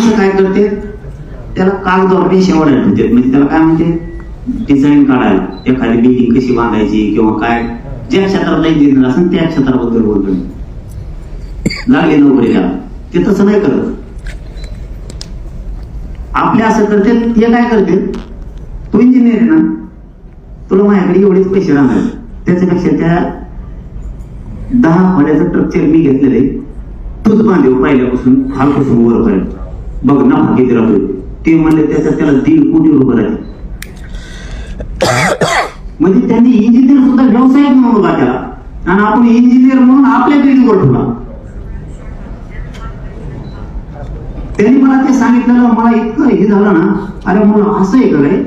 माणसं काय करते, त्याला कागदावर रेषा ओढायला ठेवतात. म्हणजे त्याला काय म्हणते, डिझाईन काढायला, एखादी बिल्डिंग कशी बांधायची किंवा काय, ज्या क्षेत्रात नाही असेल त्या क्षेत्राबद्दल बोलतो. लागले नोकरीला, ते तसं नाही करत. आपले असं करते, ते काय करते, तू इंजिनियर आहे ना, तुला माझ्याकडे एवढेच पैसे राहणार, त्याच्यापेक्षा त्या 10 फड्याचं स्ट्रक्चर मी घेतलेले, तूच बांधेव पहिल्यापासून खालपासून वर करेल, बघ नफा किती राहतो. ते म्हणले त्याच्यात त्याला 1.5 कोटी रुपये राहते. म्हणजे त्यांनी इंजिनियर सुद्धा व्यवसायिक म्हणून उभा केला आणि आपण इंजिनियर म्हणून आपल्या बिल्डिंगवर ठेवला. त्यांनी मला ते सांगितलं, मला इतकं हे झालं ना, अरे म्हणून असं आहे का काय,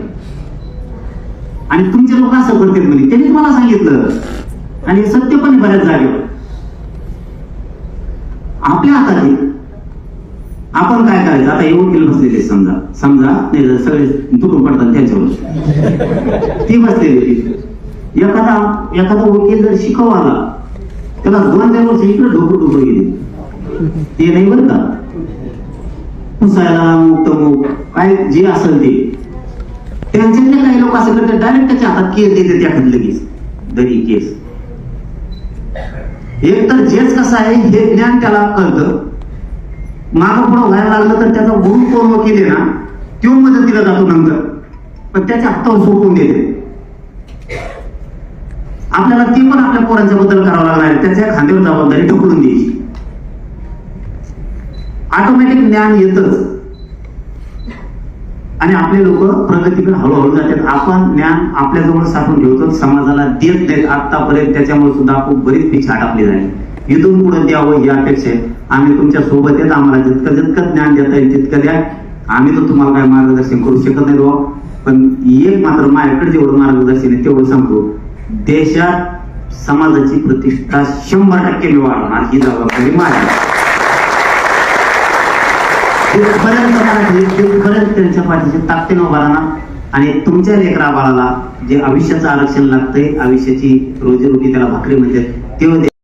आणि तुमचे लोक असं करतात म्हणजे, त्यांनी मला सांगितलं. आणि हे सत्य पण बऱ्याच जागेवर आपल्या हातात आहे. आपण काय करायचं, आता हे वकील बसलेले समजा समजा नाही तर सगळे तुटून पडतात त्यांच्यावर, ती बसलेली. एखादा वकील जर शिकवाला, त्याला 2-3 वर्ष इकडे ढोकं गेली, ते नाही बरं का, पुसायला मुक्त काय जे असेल ते. त्यांच्यातले काही लोक असं करतात, डायरेक्ट त्याच्या हातात केस देते, त्या लगेच दरी केस. एक तर जेच कसं आहे हे ज्ञान त्याला कळतं, मागं पुढं व्हायला लागलं तर त्याचा गुरु कोण वकील आहे ना, तो मदतीला जातो नंतर, पण त्याच्या हातावर सोपवून देते. आपल्याला ते पण आपल्या पोरांच्या बद्दल करावं लागणार, त्याच्या खांद्यावर जबाबदारी ढकलून द्यायची. ऑटोमॅटिक ज्ञान येतच आणि आपले लोक प्रगतीकडे हळूहळू जातात. आपण ज्ञान आपल्याजवळ साठवून ठेवतो, समाजाला देत नाहीत आतापर्यंत. त्याच्यामुळे सुद्धा खूप बरीच पिछाट आपली झाली. इथून पुढे द्यावं ही अपेक्षा आहे. आम्ही तुमच्या सोबत आहेत, आम्हाला जितकं ज्ञान देता येईल तितकं द्या. आम्ही तर तुम्हाला काय मार्गदर्शन करू शकत नाही बाबा, पण एक मात्र माझ्याकडे जेवढं मार्गदर्शन आहे तेवढं सांगतो, देशात समाजाची प्रतिष्ठा 100% मी वाढवणार, ही जबाबदारी माझी. तिथपर्यंत त्यांच्या पाठीशी ताकदीने उभा राहणार आणि तुमच्या लेकरा बाळाला जे आयुष्याचं आरक्षण लागतंय, आयुष्याची रोजीरोटी त्याला भाकरी म्हणतात, ते